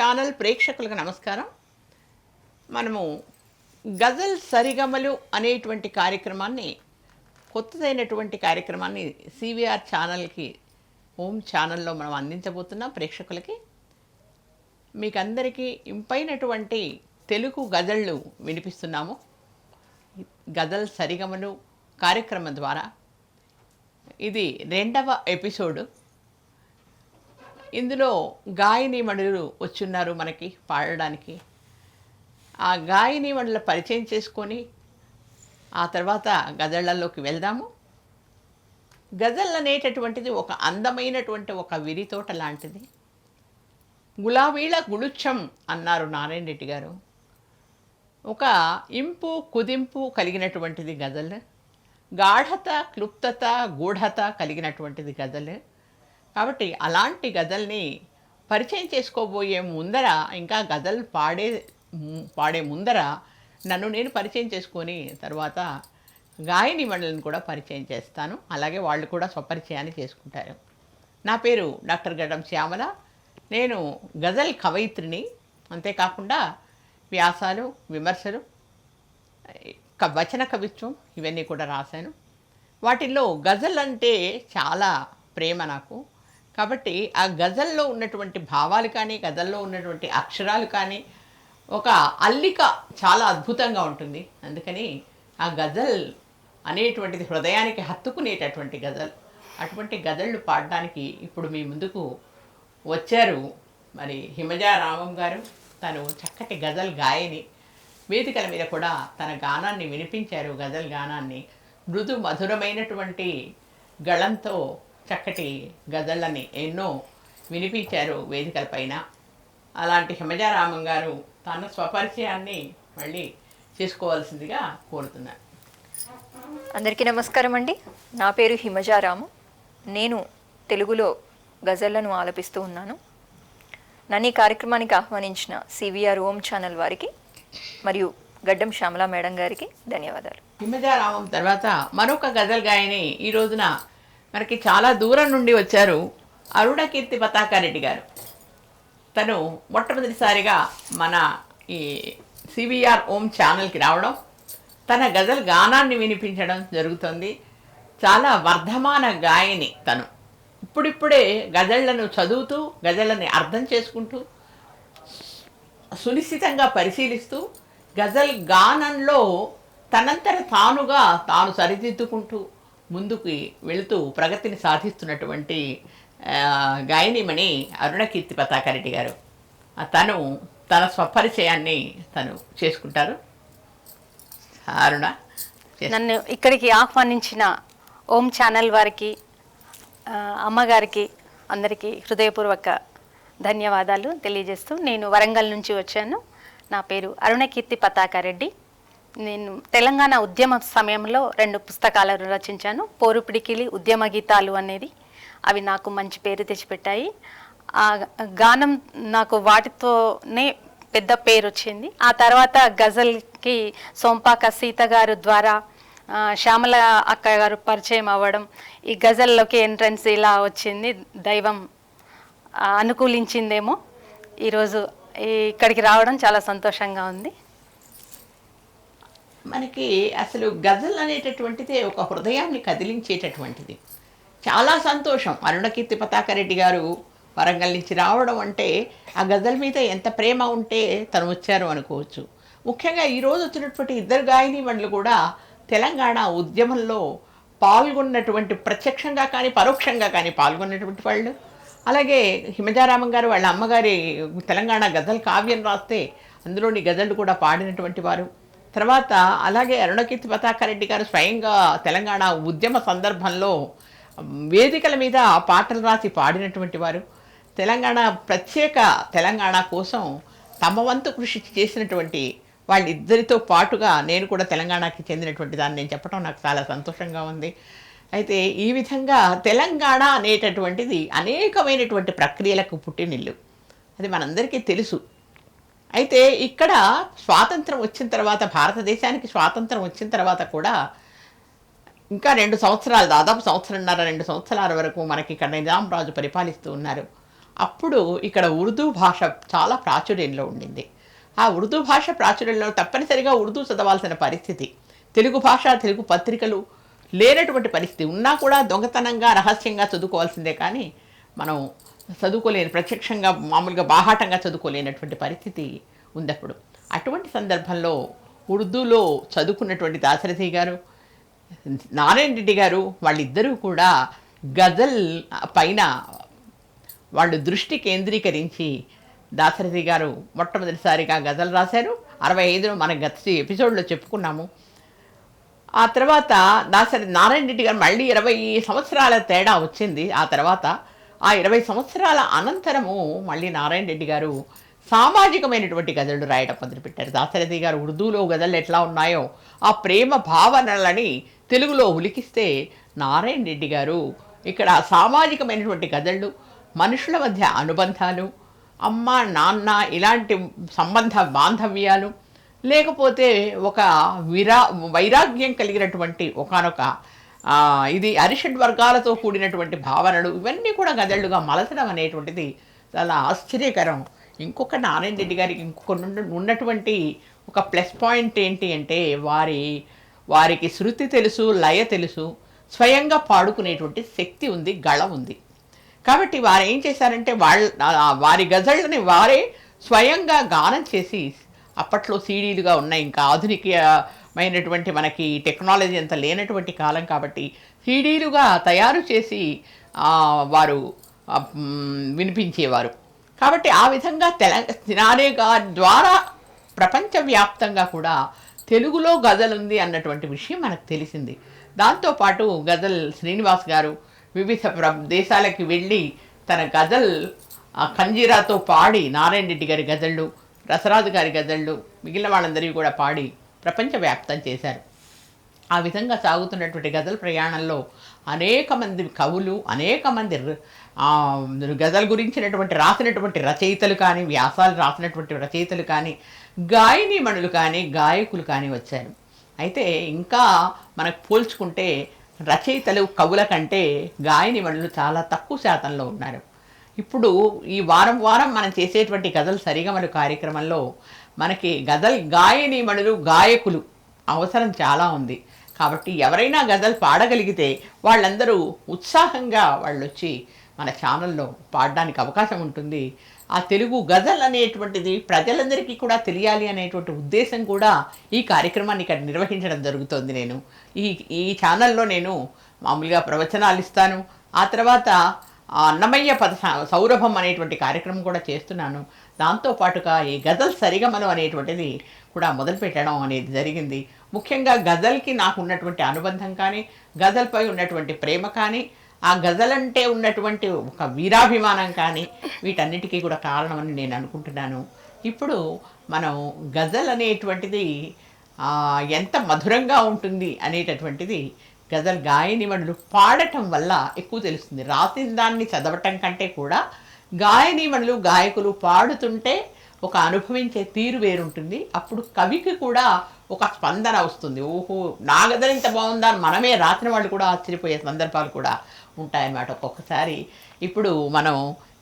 Channel ప్రేక్షకులకు నమస్కారం. మనము గజల్ సరిగమలు అనేటువంటి కార్యక్రమాన్ని, కొత్తదైనటువంటి కార్యక్రమాన్ని సివిఆర్ ఛానల్కి, హోమ్ ఛానల్లో మనం అందించబోతున్నాం ప్రేక్షకులకి. మీకందరికీ ఇంపైనటువంటి తెలుగు గజళ్ళు వినిపిస్తున్నాము గజల్ సరిగమలు కార్యక్రమం ద్వారా. ఇది 2వ ఎపిసోడు. ఇందులో గాయనీమణులు వచ్చున్నారు మనకి పాడడానికి. ఆ గాయనీమణుల పరిచయం చేసుకొని ఆ తర్వాత గజళ్ళల్లోకి వెళ్దాము. గజల్ అనేటటువంటిది ఒక అందమైనటువంటి ఒక విరితోట లాంటిది. గులాబీల గుళుచ్చం అన్నారు నారాయణ రెడ్డి గారు. ఒక ఇంపు కుదింపు కలిగినటువంటిది గజల్. గాఢత, క్లుప్తత, గూఢత కలిగినటువంటిది గజల్. కాబట్టి అలాంటి గజల్ని పరిచయం చేసుకోబోయే ముందర, ఇంకా గజల్ పాడే ముందర నన్ను నేను పరిచయం చేసుకొని తర్వాత గాయని మండలిని కూడా పరిచయం చేస్తాను. అలాగే వాళ్ళు కూడా స్వపరిచయాన్ని చేసుకుంటారు. నా పేరు డాక్టర్ గడ్డం శ్యామల. నేను గజల్ కవయిత్రిని. అంతేకాకుండా వ్యాసాలు, విమర్శలు, వచన కవిత్వం ఇవన్నీ కూడా రాశాను. వాటిల్లో గజల్ అంటే చాలా ప్రేమ నాకు. కాబట్టి ఆ గజల్లో ఉన్నటువంటి భావాలు కానీ, గజల్లో ఉన్నటువంటి అక్షరాలు కానీ, ఒక అల్లిక చాలా అద్భుతంగా ఉంటుంది. అందుకని ఆ గజల్ అనేటువంటిది హృదయానికి హత్తుకునేటటువంటి గజల్. అటువంటి గజళ్ళు పాడడానికి ఇప్పుడు మీ ముందుకు వచ్చారు మరి హిమజా రామం గారు. తను చక్కటి గజల్ గాయని. వేదికల మీద కూడా తన గానాన్ని వినిపించారు. గజల్ గానాన్ని మృదు మధురమైనటువంటి గళంతో చక్కటి గజళ్ళని ఎన్నో వినిపించారు వేదికల పైన. అలాంటి హిమజారామం గారు తన స్వపరిచయాన్ని మళ్ళీ చేసుకోవాల్సిందిగా కోరుతున్నారు. అందరికీ నమస్కారం అండి. నా పేరు హిమజారాము. నేను తెలుగులో గజళ్లను ఆలపిస్తూ ఉన్నాను. నన్ను ఈ కార్యక్రమానికి ఆహ్వానించిన సివిఆర్ హోమ్ ఛానల్ వారికి మరియు గడ్డం శ్యామల మేడం గారికి ధన్యవాదాలు. హిమజారామం తర్వాత మరొక గజల్ గాయని ఈ రోజున మనకి చాలా దూరం నుండి వచ్చారు. అరుణకీర్తి పతాకారెడ్డి గారు. తను మొట్టమొదటిసారిగా మన ఈ సివిఆర్ హోమ్ ఛానల్కి రావడం, తన గజల్ గానాన్ని వినిపించడం జరుగుతుంది. చాలా వర్ధమాన గాయని తను. ఇప్పుడిప్పుడే గజళ్లను చదువుతూ, గజళ్ళని అర్థం చేసుకుంటూ, సునిశ్చితంగా పరిశీలిస్తూ, గజల్ గానంలో తనంతట తానుగా తాను సరిదిద్దుకుంటూ ముందుకు వెళుతూ ప్రగతిని సాధిస్తున్నటువంటి గాయనిమణి అరుణకీర్తి పతాకారెడ్డి గారు. తను తన స్వపరిచయాన్ని తను చేసుకుంటారు. అరుణ, నన్ను ఇక్కడికి ఆహ్వానించిన ఓం ఛానల్ వారికి, అమ్మగారికి, అందరికీ హృదయపూర్వక ధన్యవాదాలు తెలియజేస్తూ, నేను వరంగల్ నుంచి వచ్చాను. నా పేరు అరుణకీర్తి పతాకారెడ్డి. నేను తెలంగాణ ఉద్యమ సమయంలో 2 పుస్తకాలను రచించాను. పోరుపిడికిలి, ఉద్యమ గీతాలు అనేది. అవి నాకు మంచి పేరు తెచ్చిపెట్టాయి. ఆ గానం నాకు వాటితోనే పెద్ద పేరు వచ్చింది. ఆ తర్వాత గజల్కి సోంపాక సీత గారు ద్వారా శ్యామల అక్క గారు పరిచయం అవ్వడం, ఈ గజల్లోకి ఎంట్రన్స్ ఇలా వచ్చింది. దైవం అనుకూలించిందేమో ఈరోజు ఇక్కడికి రావడం చాలా సంతోషంగా ఉంది. మనకి అసలు గజల్ అనేటటువంటిది ఒక హృదయాన్ని కదిలించేటటువంటిది. చాలా సంతోషం. అరుణకీర్తి పతాకారెడ్డి గారు వరంగల్ నుంచి రావడం అంటే ఆ గజల్ మీద ఎంత ప్రేమ ఉంటే తను వచ్చారు అనుకోవచ్చు. ముఖ్యంగా ఈరోజు వచ్చినటువంటి 2 గాయనీమణులు కూడా తెలంగాణ ఉద్యమంలో పాల్గొన్నటువంటి, ప్రత్యక్షంగా కానీ పరోక్షంగా కానీ పాల్గొన్నటువంటి వాళ్ళు. అలాగే హిమజారామం గారు వాళ్ళ అమ్మగారి తెలంగాణ గజల్ కావ్యం రాస్తే అందులోని గజళ్ళు కూడా పాడినటువంటి వారు. తర్వాత అలాగే అరుణకీర్తి పతాకారెడ్డి గారు స్వయంగా తెలంగాణ ఉద్యమ సందర్భంలో వేదికల మీద పాటలు రాసి పాడినటువంటి వారు. తెలంగాణ తెలంగాణ కోసం తమ వంతు కృషి చేసినటువంటి వాళ్ళిద్దరితో పాటుగా నేను కూడా తెలంగాణకి చెందినటువంటి దాన్ని నేను చెప్పడం నాకు చాలా సంతోషంగా ఉంది. అయితే ఈ విధంగా తెలంగాణ అనేటటువంటిది అనేకమైనటువంటి ప్రక్రియలకు పుట్టినిల్లు. అది మనందరికీ తెలుసు. అయితే ఇక్కడ స్వాతంత్రం వచ్చిన తర్వాత, భారతదేశానికి స్వాతంత్రం వచ్చిన తర్వాత కూడా ఇంకా 2 సంవత్సరాలు, దాదాపు 1.5 2 సంవత్సరాల వరకు మనకి ఇక్కడ నిజాం రాజు పరిపాలిస్తూ ఉన్నారు. అప్పుడు ఇక్కడ ఉర్దూ భాష చాలా ప్రాచుర్యంలో ఉండింది. ఆ ఉర్దూ భాష ప్రాచుర్యంలో తప్పనిసరిగా ఉర్దూ చదవాల్సిన పరిస్థితి, తెలుగు భాష తెలుగు పత్రికలు లేనటువంటి పరిస్థితి ఉన్నా కూడా దొంగతనంగా రహస్యంగా చదువుకోవాల్సిందే కానీ మనం చదువుకోలేని, ప్రత్యక్షంగా మామూలుగా బాహాటంగా చదువుకోలేనటువంటి పరిస్థితి ఉంది అప్పుడు. అటువంటి సందర్భంలో ఉర్దూలో చదువుకున్నటువంటి దాశరథి గారు, నారాయణ రెడ్డి గారు వాళ్ళిద్దరూ కూడా గజల్ పైన వాళ్ళు దృష్టి కేంద్రీకరించి దాశరథి గారు మొట్టమొదటిసారిగా గజల్ రాశారు. 65లో మనం గత ఎపిసోడ్లో చెప్పుకున్నాము. ఆ తర్వాత నారాయణ రెడ్డి గారు మళ్ళీ 20 సంవత్సరాల తేడా వచ్చింది. ఆ తర్వాత ఆ 20 సంవత్సరాల అనంతరము మళ్ళీ నారాయణ రెడ్డి గారు సామాజికమైనటువంటి గజళ్ళు రాయడం మొదలుపెట్టారు. దాశరథి గారు ఉర్దూలో గజళ్ళు ఎట్లా ఉన్నాయో ఆ ప్రేమ భావనలని తెలుగులో ఉలికిస్తే, నారాయణ రెడ్డి గారు ఇక్కడ సామాజికమైనటువంటి గజళ్ళు, మనుషుల మధ్య అనుబంధాలు, అమ్మ నాన్న ఇలాంటి సంబంధ బాంధవ్యాలు, లేకపోతే ఒక వైరాగ్యం కలిగినటువంటి ఒకానొక ఇది అరిషడ్ వర్గాలతో కూడినటువంటి భావనలు, ఇవన్నీ కూడా గజళ్ళుగా మలచడం అనేటువంటిది చాలా ఆశ్చర్యకరం. ఇంకొక నారాయణ రెడ్డి గారికి ఇంకొక ఉన్నటువంటి ఒక ప్లస్ పాయింట్ ఏంటి అంటే వారికి శృతి తెలుసు, లయ తెలుసు, స్వయంగా పాడుకునేటువంటి శక్తి ఉంది, గళం ఉంది. కాబట్టి వారు ఏం చేశారంటే వారి గజళ్ళని వారే స్వయంగా గానం చేసి, అప్పట్లో సీడీలుగా ఉన్నాయి, ఇంకా ఆధునికమైనటువంటి మనకి టెక్నాలజీ అంత లేనటువంటి కాలం కాబట్టి సీడీలుగా తయారు చేసి వారు వినిపించేవారు. కాబట్టి ఆ విధంగా నారాయణ గారి ద్వారా ప్రపంచవ్యాప్తంగా కూడా తెలుగులో గజల్ ఉంది అన్నటువంటి విషయం మనకు తెలిసింది. దాంతోపాటు గజల్ శ్రీనివాస్ గారు వివిధ దేశాలకి వెళ్ళి తన గజల్ కంజీరాతో పాడి, నారాయణ రెడ్డి గారి గజళ్ళు, రసరాజు గారి గజళ్ళు, మిగిలిన వాళ్ళందరివి కూడా పాడి ప్రపంచవ్యాప్తం చేశారు. ఆ విధంగా సాగుతున్నటువంటి గజల్ ప్రయాణంలో అనేక మంది కవులు, అనేక మంది గజల్ గురించినటువంటి రాసినటువంటి రచయితలు కానీ, వ్యాసాలు రాసినటువంటి రచయితలు కానీ, గాయనీమణులు కానీ, గాయకులు కానీ వచ్చారు. అయితే ఇంకా మనకు పోల్చుకుంటే రచయితలు కవుల కంటే గాయనీమణులు చాలా తక్కువ శాతంలో ఉన్నారు. ఇప్పుడు ఈ వారం వారం మనం చేసేటువంటి గజల్ సరిగమలు కార్యక్రమంలో మనకి గజల్ గాయనీమణులు, గాయకులు అవసరం చాలా ఉంది. కాబట్టి ఎవరైనా గజల్ పాడగలిగితే వాళ్ళందరూ ఉత్సాహంగా వాళ్ళు వచ్చి మన ఛానల్లో పాడడానికి అవకాశం ఉంటుంది. ఆ తెలుగు గజల్ అనేటువంటిది ప్రజలందరికీ కూడా తెలియాలి అనేటువంటి ఉద్దేశం కూడా ఈ కార్యక్రమాన్ని ఇక్కడ నిర్వహించడం జరుగుతుంది. నేను ఈ ఛానల్లో నేను మామూలుగా ప్రవచనాలు ఇస్తాను. ఆ తర్వాత అన్నమయ్య పద సౌరభం అనేటువంటి కార్యక్రమం కూడా చేస్తున్నాను. దాంతోపాటుగా ఈ గజల్ సరిగమలు అనేటువంటిది కూడా మొదలుపెట్టడం అనేది జరిగింది. ముఖ్యంగా గజల్కి నాకు ఉన్నటువంటి అనుబంధం కానీ, గజల్పై ఉన్నటువంటి ప్రేమ కానీ, ఆ గజల్ అంటే ఉన్నటువంటి ఒక వీరాభిమానం కానీ, వీటన్నిటికీ కూడా కారణమని నేను అనుకుంటున్నాను. ఇప్పుడు మనం గజల్ అనేటువంటిది ఎంత మధురంగా ఉంటుంది అనేటటువంటిది గజల్ గాయనీమణులు పాడటం వల్ల ఎక్కువ తెలుస్తుంది. రాసిన దాన్ని చదవటం కంటే కూడా గాయనీమణులు, గాయకులు పాడుతుంటే ఒక అనుభవించే తీరు వేరుంటుంది. అప్పుడు కవికి కూడా ఒక స్పందన వస్తుంది. ఓహో, నా గజల్ ఇంత బాగుందా అని మనమే రాసిన వాళ్ళు కూడా ఆశ్చర్యపోయే సందర్భాలు కూడా ఉంటాయన్నమాట ఒక్కొక్కసారి. ఇప్పుడు మనం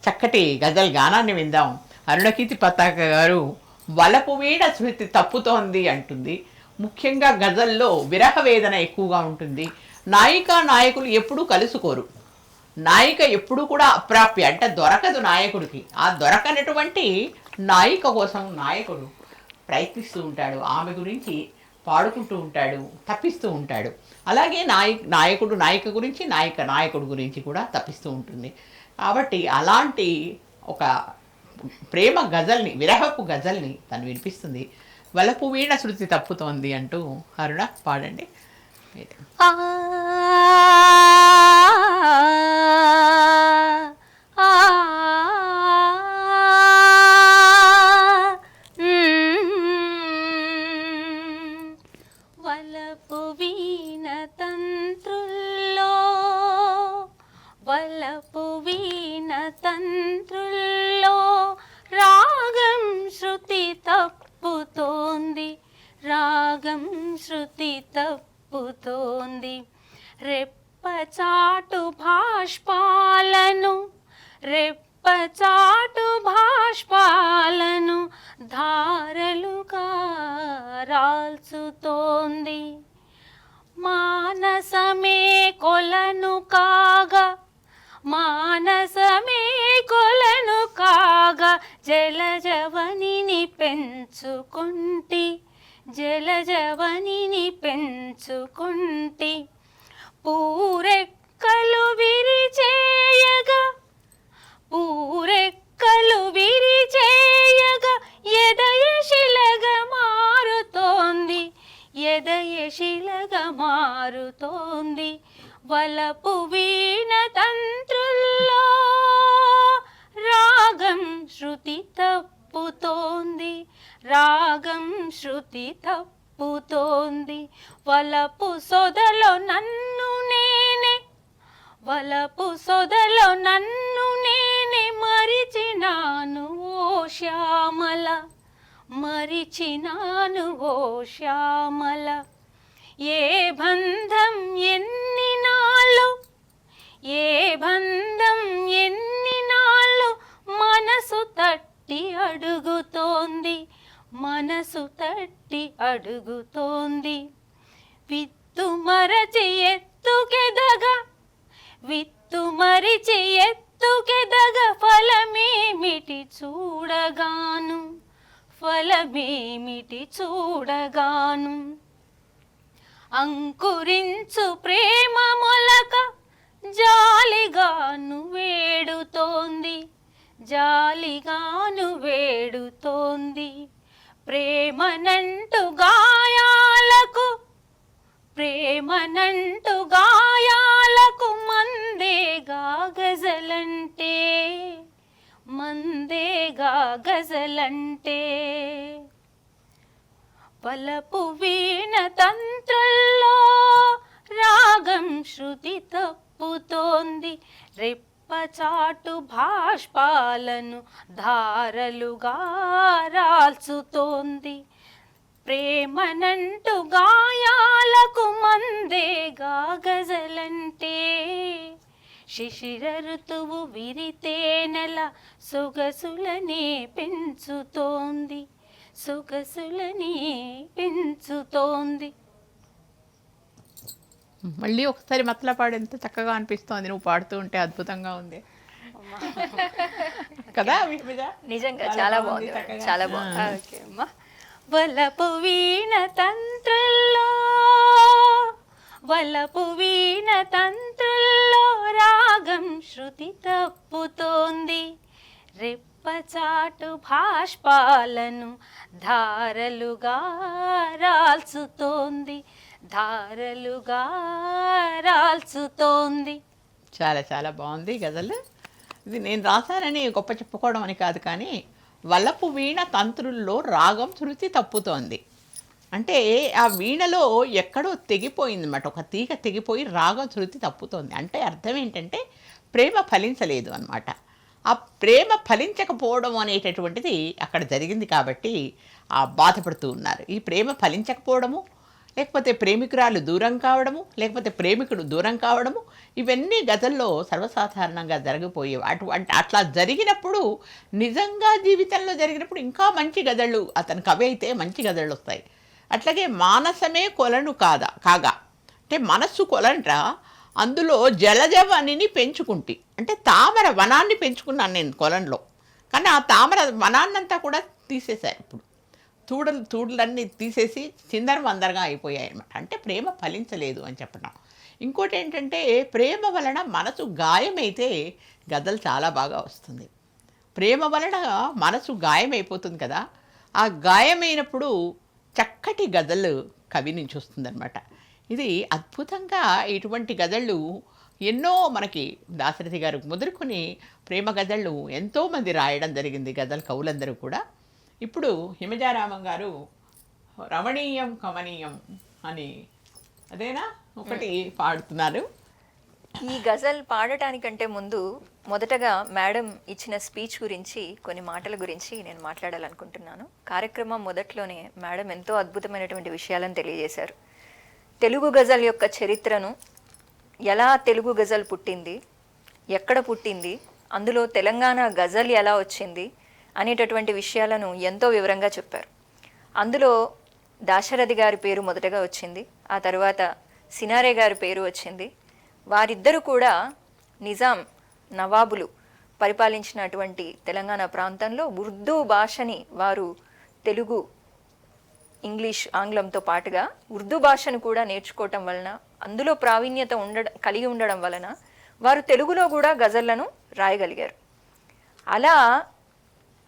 చక్కటి గజల్ గానాన్ని విందాం. అరుణకీర్తి పతాక గారు వలపు వీణ శృతి తప్పుతోంది అంటుంది. ముఖ్యంగా గజల్లో విరహ వేదన ఎక్కువగా ఉంటుంది. నాయకులు ఎప్పుడూ కలుసుకోరు. నాయిక ఎప్పుడూ కూడా అప్రాప్య, అంటే దొరకదు నాయకుడికి. ఆ దొరకనటువంటి నాయిక కోసం నాయకుడు ప్రయత్నిస్తూ ఉంటాడు, ఆమె గురించి పాడుకుంటూ ఉంటాడు, తప్పిస్తూ ఉంటాడు. అలాగే నాయక గురించి నాయకుడు గురించి కూడా తప్పిస్తూ ఉంటుంది. కాబట్టి అలాంటి ఒక ప్రేమ గజల్ని, విరహపు గజల్ని తను వినిపిస్తుంది. వలపు వీణ శృతి తప్పుతోంది అంటూ అరుణ పాడండి. వలపు వీణ తంత్రుల్లో, వలపు వీణ తంత్రుల్లో రాగం శృతి తప్పుతోంది, రాగం శృతి తప్పుతోంది. రెప్పచాటు భాష్పాలను, రెప్పచాటు రెప్పచాటు భాష్పాలను ధారలుగా రాల్చుతోంది. మానసమే కొలను కాగా, మానసమే కొలను కాగా, జలజవనిని పెంచుకుంటి, జలజవనిని పెంచుకుంటి. పూరెక్కలు విరిచేయగా, పూరెక్కలు విరిచేయగా, ఎదయశిలగా మారుతోంది, ఎదయశిలగా మారుతోంది. వలపు వీణ తంత్రుల్లో రాగం శృతి తప్పుతోంది, రాగం శృతి తప్పుతోంది. వలపు సొదలో నన్ను నేనే, వలపు సొదలో నన్ను నేనే మరిచినాను ఓ శ్యామల, మరిచినాను ఓ శ్యామల. ఏ బంధం ఎన్ని నాళ్ళు, ఏ బంధం ఎన్ని నాళ్ళు మనసు తట్టి అడుగుతోంది, మనసు తట్టి అడుగుతోంది. విత్తు మరచి ఎత్తుకెదగా, విత్తు మరిచి ఎత్తుకెదగ, ఫలమేమిటి చూడగాను, ఫలమేమిటి చూడగాను. అంకురించు ప్రేమ మొలక జాలిగాను వేడుతోంది, జాలిగాను వేడుతోంది. ప్రేమనంటు గాయాలకు, ప్రేమనంటు గాయాలకు మందేగా గజలంటే, మందేగా గజలంటే. వలపు వీణ తంత్రుల్లో రాగం శృతి తప్పుతోంది. రెప్పచాటు భాష్పాలను ధారలుగా రాల్చుతోంది. ప్రేమనంటు గాయాలకు మందేగా గజలంటే. శిశిర ఋతువు విరితే నెల సొగసులనే పెంచుతోంది, సొగసులని పెంచుతోంది. మళ్ళీ ఒకసారి మతలా పాడు, ఎంత చక్కగా అనిపిస్తోంది నువ్వు పాడుతూ ఉంటే. అద్భుతంగా ఉంది కదా విభజ? నిజంగా చాలా బాగుంది, చాలా బాగుంది. ఓకే అమ్మా. వలపు వీణ తంత్రుల్లో, వలపు వీణ తంత్రుల్లో రాగం శృతి తప్పుతోంది. రెప్పచాటు భాష్పాలను ధారలుగా రాల్చుతోంది, ధారలుగా రాల్చుతోంది. చాలా చాలా బాగుంది గజల్. ఇది నేను రాశానని గొప్ప చెప్పుకోవడం అని కాదు, కానీ వలపు వీణ తంత్రుల్లో రాగం శృతి తప్పుతోంది అంటే ఆ వీణలో ఎక్కడో తెగిపోయింది అన్నమాట. ఒక తీగ తెగిపోయి రాగం శృతి తప్పుతోంది అంటే అర్థం ఏంటంటే ప్రేమ ఫలించలేదు అన్నమాట. ఆ ప్రేమ ఫలించకపోవడం అనేటటువంటిది అక్కడ జరిగింది కాబట్టి ఆ బాధపడుతూ ఉన్నారు. ఈ ప్రేమ ఫలించకపోవడము, లేకపోతే ప్రేమికురాలు దూరం కావడము, లేకపోతే ప్రేమికుడు దూరం కావడము, ఇవన్నీ గజల్లో సర్వసాధారణంగా జరిగిపోయేవి. అట్లా జరిగినప్పుడు, నిజంగా జీవితంలో జరిగినప్పుడు ఇంకా మంచి గజళ్ళు, అతని కవి అయితే మంచి గజళ్ళు వస్తాయి. అట్లాగే మానసమే కొలను కాగా అంటే మనస్సు కొలంట్రా, అందులో జలజవనిని పెంచుకుంటి అంటే తామర వనాన్ని పెంచుకున్నాను నేను కొలంలో. కానీ ఆ తామర వనాన్నంతా కూడా తీసేశారు. ఇప్పుడు తూడులన్నీ తీసేసి చిందరవందరగా అయిపోయాయి అన్నమాట. అంటే ప్రేమ ఫలించలేదు అని చెప్పడం. ఇంకోటి ఏంటంటే ప్రేమ వలన మనసు గాయమైతే గజల్ చాలా బాగా వస్తుంది. ప్రేమ వలన మనసు గాయమైపోతుంది కదా, ఆ గాయమైనప్పుడు చక్కటి గజల్ కవి నుంచి వస్తుందన్నమాట. ఇది అద్భుతంగా ఇటువంటి గజళ్ళు ఎన్నో మనకి దాశరథి గారు మొదలుకొని ప్రేమ గజళ్ళు ఎంతోమంది రాయడం జరిగింది, గజల్ కవులందరూ కూడా. ఇప్పుడు హిమజారామం గారు రమణీయం కమనీయం అని అదేనా ఒకటి పాడుతున్నారు. ఈ గజల్ పాడటానికంటే ముందు మొదటగా మేడం ఇచ్చిన స్పీచ్ గురించి, కొన్ని మాటల గురించి నేను మాట్లాడాలనుకుంటున్నాను. కార్యక్రమం మొదట్లోనే మేడం ఎంతో అద్భుతమైనటువంటి విషయాలను తెలియజేశారు. తెలుగు గజల్ యొక్క చరిత్రను, ఎలా తెలుగు గజల్ పుట్టింది, ఎక్కడ పుట్టింది, అందులో తెలంగాణ గజల్ ఎలా వచ్చింది అనేటటువంటి విషయాలను ఎంతో వివరంగా చెప్పారు. అందులో దాశరథి గారి పేరు మొదటగా వచ్చింది, ఆ తర్వాత సినారే గారి పేరు వచ్చింది. వారిద్దరూ కూడా నిజాం నవాబులు పరిపాలించినటువంటి తెలంగాణ ప్రాంతంలో ఉర్దూ భాషని వారు తెలుగు, ఇంగ్లీష్, ఆంగ్లంతో పాటుగా ఉర్దూ భాషను కూడా నేర్చుకోవటం వలన, అందులో ప్రావీణ్యత కలిగి ఉండడం వలన వారు తెలుగులో కూడా గజళ్లను రాయగలిగారు. అలా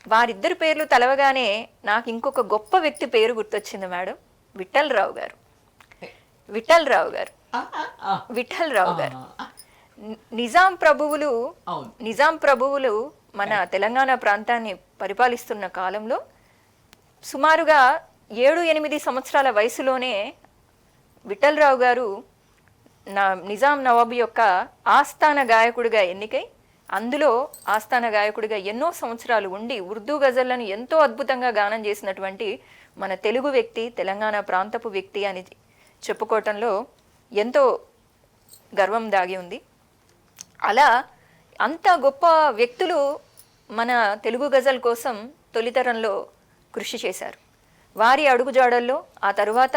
వారిద్దరి పేర్లు తలవగానే నాకు ఇంకొక గొప్ప వ్యక్తి పేరు గుర్తొచ్చింది మేడం, విఠలరావు గారు. విఠలరావు గారు విఠలరావు గారు నిజాం ప్రభువులు మన తెలంగాణ ప్రాంతాన్ని పరిపాలిస్తున్న కాలంలో సుమారుగా 7-8 సంవత్సరాల వయసులోనే విఠలరావు గారు నిజాం నవాబు యొక్క ఆస్థాన గాయకుడిగా ఎన్నికై, అందులో ఆస్థాన గాయకుడిగా ఎన్నో సంవత్సరాలు ఉండి ఉర్దూ గజళ్లను ఎంతో అద్భుతంగా గానం చేసినటువంటి మన తెలుగు వ్యక్తి, తెలంగాణ ప్రాంతపు వ్యక్తి అని చెప్పుకోవటంలో ఎంతో గర్వం దాగి ఉంది. అలా అంత గొప్ప వ్యక్తులు మన తెలుగు గజల్ కోసం తొలితరంలో కృషి చేశారు. వారి అడుగుజాడల్లో ఆ తరువాత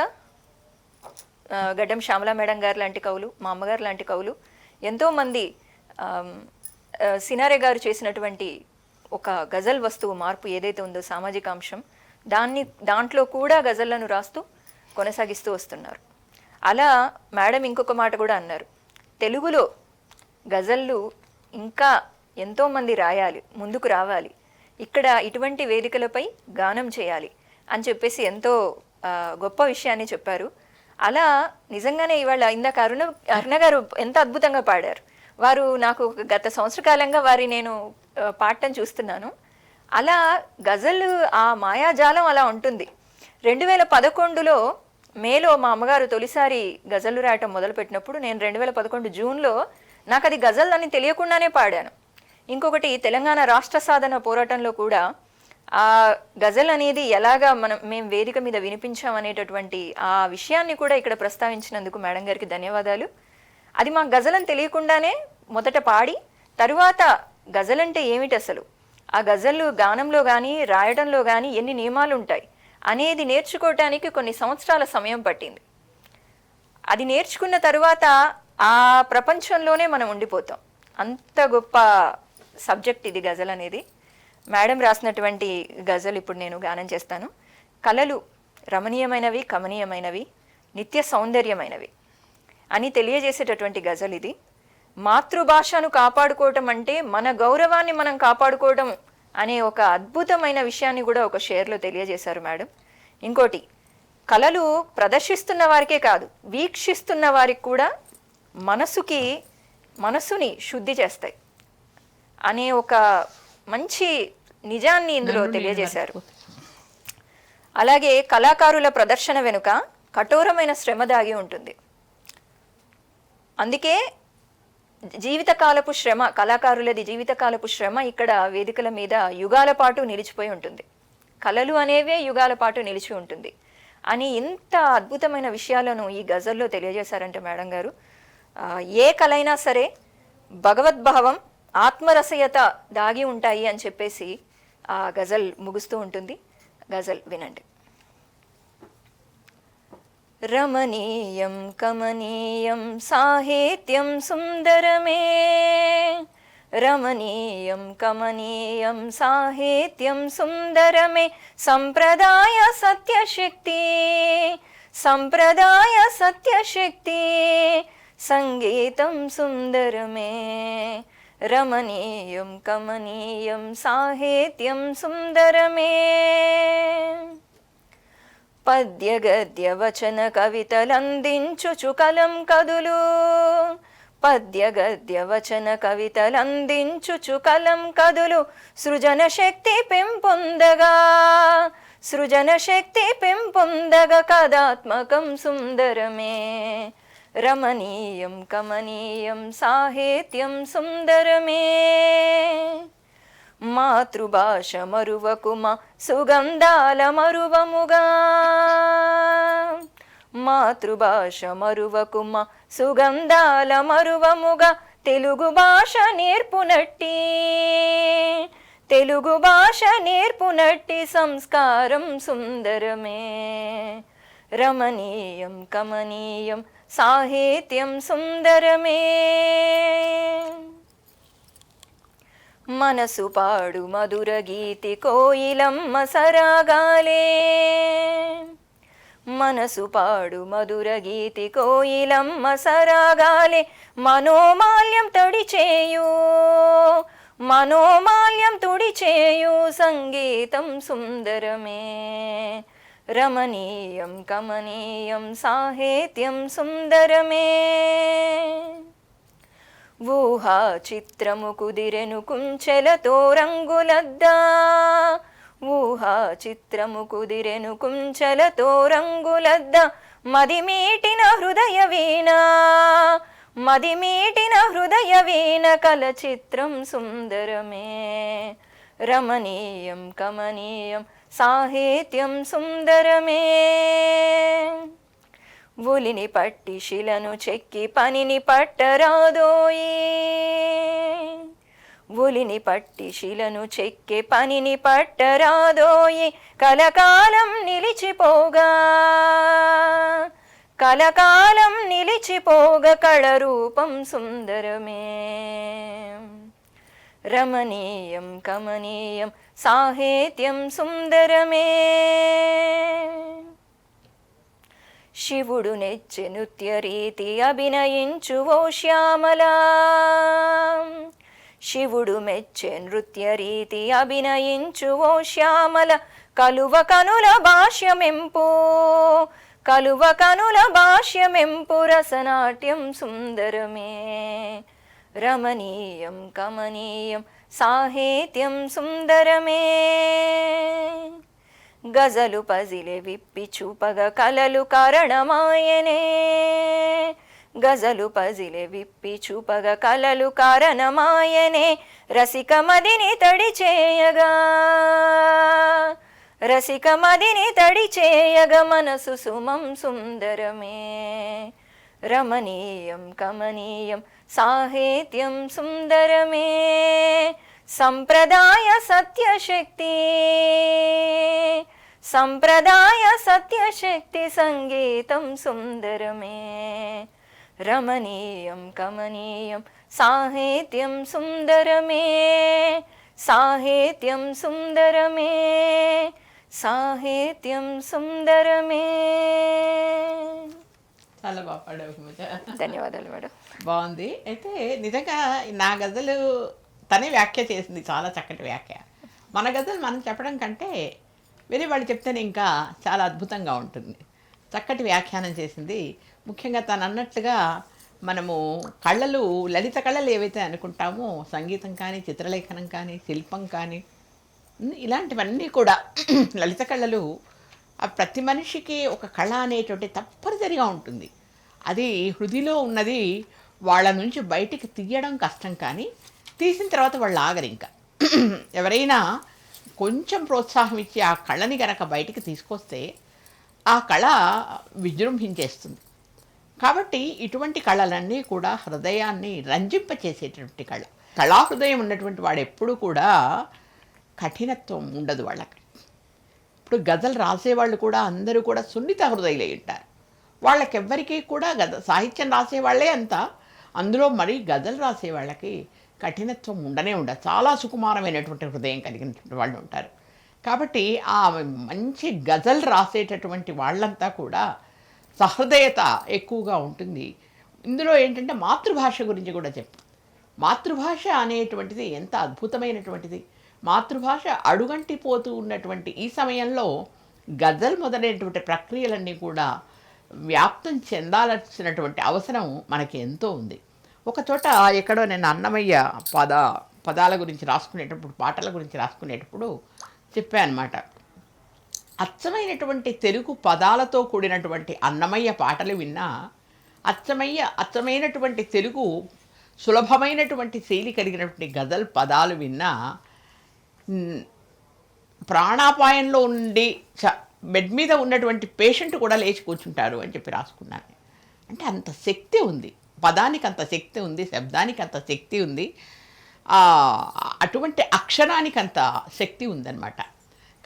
గడ్డం శ్యామలా మేడం గారు లాంటి కవులు, మా అమ్మగారు లాంటి కవులు, ఎంతోమంది, సినారే గారు చేసినటువంటి ఒక గజల్ వస్తువు మార్పు ఏదైతే ఉందో సామాజిక అంశం, దాంట్లో కూడా గజళ్లను రాస్తూ కొనసాగిస్తూ వస్తున్నారు. అలా మేడం ఇంకొక మాట కూడా అన్నారు, తెలుగులో గజళ్ళు ఇంకా ఎంతోమంది రాయాలి, ముందుకు రావాలి, ఇక్కడ ఇటువంటి వేదికలపై గానం చేయాలి అని చెప్పేసి ఎంతో గొప్ప విషయాన్ని చెప్పారు. అలా నిజంగానే ఇవాళ ఇందాక అరుణ గారు ఎంత అద్భుతంగా పాడారు. వారు నాకు గత సంవత్సర కాలంగా వారి నేను పాడటం చూస్తున్నాను. అలా గజల్ ఆ మాయాజాలం అలా ఉంటుంది. 2011లో మేలో మా అమ్మగారు తొలిసారి గజళ్ళు రాయటం మొదలుపెట్టినప్పుడు నేను 2011 జూన్లో నాకు అది గజల్ అని తెలియకుండానే పాడాను. ఇంకొకటి తెలంగాణ రాష్ట్ర సాధన పోరాటంలో కూడా ఆ గజల్ అనేది ఎలాగా మేము వేదిక మీద వినిపించామనేటటువంటి ఆ విషయాన్ని కూడా ఇక్కడ ప్రస్తావించినందుకు మేడం గారికి ధన్యవాదాలు. అది మాకు గజల్ అని తెలియకుండానే మొదట పాడి, తరువాత గజల్ అంటే ఏమిటి, అసలు ఆ గజళ్ళు గానంలో కానీ రాయడంలో కానీ ఎన్ని నియమాలు ఉంటాయి అనేది నేర్చుకోవటానికి కొన్ని సంవత్సరాల సమయం పట్టింది. అది నేర్చుకున్న తరువాత ఆ ప్రపంచంలోనే మనం ఉండిపోతాం. అంత గొప్ప సబ్జెక్ట్ ఇది గజల్ అనేది. మేడం రాసినటువంటి గజల్ ఇప్పుడు నేను గానం చేస్తాను. కళలు రమణీయమైనవి, కమనీయమైనవి, నిత్య సౌందర్యమైనవి అని తెలియజేసేటటువంటి గజల్ ఇది. మాతృభాషను కాపాడుకోవటం అంటే మన గౌరవాన్ని మనం కాపాడుకోవడం అనే ఒక అద్భుతమైన విషయాన్ని కూడా ఒక షేర్లో తెలియజేశారు మేడం. ఇంకోటి, కళలు ప్రదర్శిస్తున్న వారికే కాదు, వీక్షిస్తున్న వారికి కూడా మనసుని శుద్ధి చేస్తాయి అనే ఒక మంచి నిజాన్ని ఇందులో తెలియజేశారు. అలాగే కళాకారుల ప్రదర్శన వెనుక కఠోరమైన శ్రమ దాగి ఉంటుంది. అందుకే జీవితకాలపు శ్రమ, కళాకారులది జీవితకాలపు శ్రమ ఇక్కడ వేదికల మీద యుగాల పాటు నిలిచిపోయి ఉంటుంది. కళలు అనేవే యుగాల పాటు నిలిచి ఉంటుంది అని ఇంత అద్భుతమైన విషయాలను ఈ గజల్లో తెలియజేశారంటే మేడం గారు, ఏ కళ అయినా సరే భగవద్భావం, ఆత్మరసయత దాగి ఉంటాయి అని చెప్పేసి ఆ గజల్ ముగుస్తూ ఉంటుంది. గజల్ వినండి. రమణీయం కమనీయం సాహిత్యం సుందరమే, రమణీయం కమనీయం సాహిత్యం సుందరమే, సంప్రదాయ సత్యశక్తి, సంప్రదాయ సత్యశక్తి, సంగీతం సుందరమే, రమణీయం కమనీయం సాహిత్యం సుందరమే. పద్య గద్య వచన కవితలందించుచు కలం కదులు, పద్య గద్య వచన కవితలందించుచు కలం కదులు, సృజన శక్తి పెంపొందగా, సృజన శక్తి పెంపొందగా, కథాత్మకం సుందరమే, రమణీయం కమనీయం సాహిత్యం సుందరమే. మాతృభాష మరువకుమా సుగంధాల మరువముగా, మాతృభాష మరువకుమా సుగంధాల మరువముగా, తెలుగు భాష నేర్పునట్టి తెలుగు భాష నేర్పునట్టి సంస్కారం సుందరమే రమణీయం కమనీయం సాహిత్యం సుందరమే మనసు పాడు మధుర గీతి కోయిలమ్మ సరాగాలే మనసు పాడు మధుర గీతి కోయిలమ్మ సరాగాలే మనోమాల్యం తుడిచేయు సంగీతం సుందరమే రమణీయం కమనీయం సాహిత్యం సుందరమే ఊహా చిత్రము కుదిరెను కుంచెలతో రంగులద్దా ఊహా చిత్రము కుదిరెను కుంచెలతో రంగులద్దా మదిమీటిన హృదయ వీణ కల చిత్రం సుందరమే రమణీయం కమనీయం సాహిత్యం సుందరమే ఉలిని పట్టి శిలను చెక్కి పనిని పట్టరాదోయి ఉలిని పట్టి శిలను చెక్కి పనిని పట్టరాదోయి కలకాలం నిలిచిపోగా కళ రూపం సుందరమే రమణీయం కమనీయం సాహిత్యం సుందరమే శివుడు నెచ్చె నృత్య రీతి అభినయించు ఓ శ్యామలా శివుడు మెచ్చె నృత్య రీతి అభినయించు ఓ శ్యామల కలువ కనుల భాష్యమెంపు రసనాట్యం సుందరమే రమణీయం కమనీయం సాహిత్యం సుందరమే గజలు పజిలె విప్పి చూపగ కలలు కారణమాయనే గజలు పజిలె విప్పి చూపగ కలలు కారణమాయనే రసిక మదిని తడి చేయగ మనసు సుమం సుందరమే రమణీయం కమనీయం సాహిత్యం సుందరమే సంప్రదాయ సత్యశక్తి సంగీతం సుందరమే రమణీయం కమనీయం సాహిత్యం సుందరమే సాహిత్యం సుందరమే సాహిత్యం సుందరమే చాలా బాగా పాడావు పూజ. ధన్యవాదాలు మేడం. బాగుంది. అయితే నిజంగా నా గజలు తనే వ్యాఖ్య చేసింది, చాలా చక్కటి వ్యాఖ్య. మన గజలు మనం చెప్పడం కంటే వేరే వాళ్ళు చెప్తేనే ఇంకా చాలా అద్భుతంగా ఉంటుంది. చక్కటి వ్యాఖ్యానం చేసింది. ముఖ్యంగా తను అన్నట్లుగా మనము కళలు, లలిత కళలు ఏవైతే అనుకుంటామో, సంగీతం కానీ, చిత్రలేఖనం కానీ, శిల్పం కానీ, ఇలాంటివన్నీ కూడా లలిత కళలు ప్రతి మనిషికి ఒక కళ అనేటువంటి తప్పనిసరిగా ఉంటుంది. అది హృదిలో ఉన్నది వాళ్ళ నుంచి బయటికి తీయడం కష్టం, కానీ తీసిన తర్వాత వాళ్ళు ఆగరు. ఇంకా ఎవరైనా కొంచెం ప్రోత్సాహం ఇచ్చి ఆ కళని కనుక బయటికి తీసుకొస్తే ఆ కళ విజృంభించేస్తుంది. కాబట్టి ఇటువంటి కళలన్నీ కూడా హృదయాన్ని రంజింపచేసేటువంటి కళ. కళాహృదయం ఉన్నటువంటి వాడు ఎప్పుడు కూడా కఠినత్వం ఉండదు వాళ్ళకి. ఇప్పుడు గజల్ రాసేవాళ్ళు కూడా అందరూ కూడా సున్నిత హృదయులై ఉంటారు. వాళ్ళకెవ్వరికీ కూడా సాహిత్యం రాసేవాళ్ళే అంత, అందులో మరీ గజల్ రాసే వాళ్ళకి కఠినత్వం ఉండనే ఉండదు. చాలా సుకుమారమైనటువంటి హృదయం కలిగినటువంటి వాళ్ళు ఉంటారు. కాబట్టి ఆ మంచి గజల్ రాసేటటువంటి వాళ్ళంతా కూడా సహృదయత ఎక్కువగా ఉంటుంది. ఇందులో ఏంటంటే మాతృభాష గురించి కూడా చెప్పు. మాతృభాష అనేటువంటిది ఎంత అద్భుతమైనటువంటిది. మాతృభాష అడుగంటిపోతూ ఉన్నటువంటి ఈ సమయంలో గజల్ మొదలైనటువంటి ప్రక్రియలన్నీ కూడా వ్యాప్తం చెందాల్సినటువంటి అవసరం మనకి ఎంతో ఉంది. ఒక చోట ఎక్కడో నేను అన్నమయ్య పదాల గురించి రాసుకునేటప్పుడు, పాటల గురించి రాసుకునేటప్పుడు చెప్పానమాట. అచ్చమైనటువంటి తెలుగు పదాలతో కూడినటువంటి అన్నమయ్య పాటలు విన్నా, అచ్చమైనటువంటి తెలుగు సులభమైనటువంటి శైలి కలిగినటువంటి గజల్ పదాలు విన్నా ప్రాణాపాయంలో ఉండి బెడ్ మీద ఉన్నటువంటి పేషెంట్ కూడా లేచి కూర్చుంటారు అని చెప్పి రాసుకున్నాను. అంటే అంత శక్తి ఉంది పదానికి అంత శక్తి ఉంది, శబ్దానికి అంత శక్తి ఉంది, అటువంటి అక్షరానికి అంత శక్తి ఉందన్నమాట.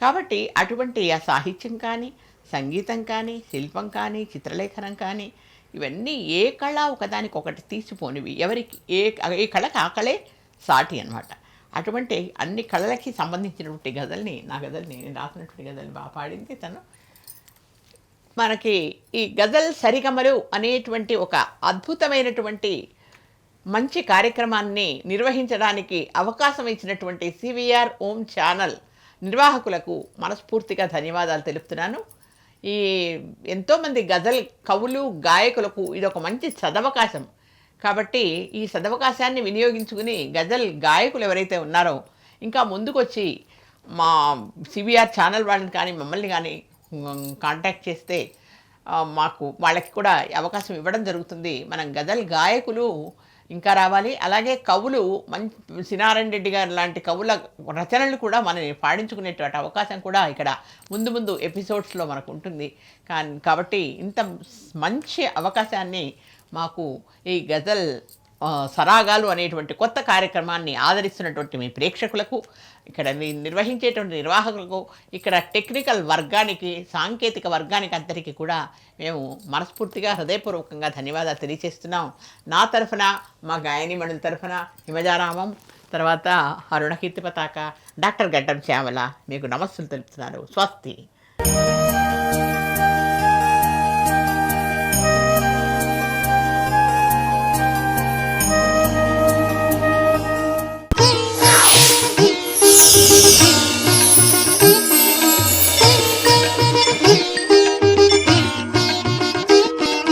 కాబట్టి అటువంటి ఆ సాహిత్యం కానీ, సంగీతం కానీ, శిల్పం కానీ, చిత్రలేఖనం కానీ, ఇవన్నీ ఏ కళ ఒకదానికి ఒకటి తీసిపోనివి. ఎవరికి ఏ కళకి ఆ కళే సాటి అన్నమాట. అటువంటి అన్ని కళలకి సంబంధించినటువంటి గజల్ని, నా గజల్ని, నేను రాసినటువంటి గజల్ని బాగా పాడింది తను. మనకి ఈ గజల్ సరిగమలు అనేటువంటి ఒక అద్భుతమైనటువంటి మంచి కార్యక్రమాన్ని నిర్వహించడానికి అవకాశం ఇచ్చినటువంటి సివిఆర్ ఓం ఛానల్ నిర్వాహకులకు మనస్ఫూర్తిగా ధన్యవాదాలు తెలుపుతున్నాను. ఈ ఎంతోమంది గజల్ కవులు, గాయకులకు ఇది ఒక మంచి సదవకాశం. కాబట్టి ఈ సదవకాశాన్ని వినియోగించుకుని గజల్ గాయకులు ఎవరైతే ఉన్నారో ఇంకా ముందుకొచ్చి మా సివిఆర్ ఛానల్ వాళ్ళని కానీ మమ్మల్ని కానీ కాంటాక్ట్ చేస్తే మాకు వాళ్ళకి కూడా అవకాశం ఇవ్వడం జరుగుతుంది. మనం గజల్ గాయకులు ఇంకా రావాలి. అలాగే కవులు సినారాయణ రెడ్డి గారు లాంటి కవుల రచనలు కూడా మనని పాడించుకునేటువంటి అవకాశం కూడా ఇక్కడ ముందు ముందు ఎపిసోడ్స్లో మనకు ఉంటుంది. కాబట్టి ఇంత మంచి అవకాశాన్ని మాకు ఈ గజల్ సరాగాలు అనేటువంటి కొత్త కార్యక్రమాన్ని ఆదరిస్తున్నటువంటి మీ ప్రేక్షకులకు, ఇక్కడ నిర్వహించేటువంటి నిర్వాహకులకు, ఇక్కడ టెక్నికల్ వర్గానికి, సాంకేతిక వర్గానికి అందరికీ కూడా మేము మనస్ఫూర్తిగా హృదయపూర్వకంగా ధన్యవాదాలు తెలియజేస్తున్నాం. నా తరఫున, మా గాయనిమణుల తరఫున హిమజారామం, తర్వాత అరుణకీర్తి పతాక, డాక్టర్ గడ్డం శ్యామల మీకు నమస్సులు తెలుపుతున్నారు. స్వస్తి.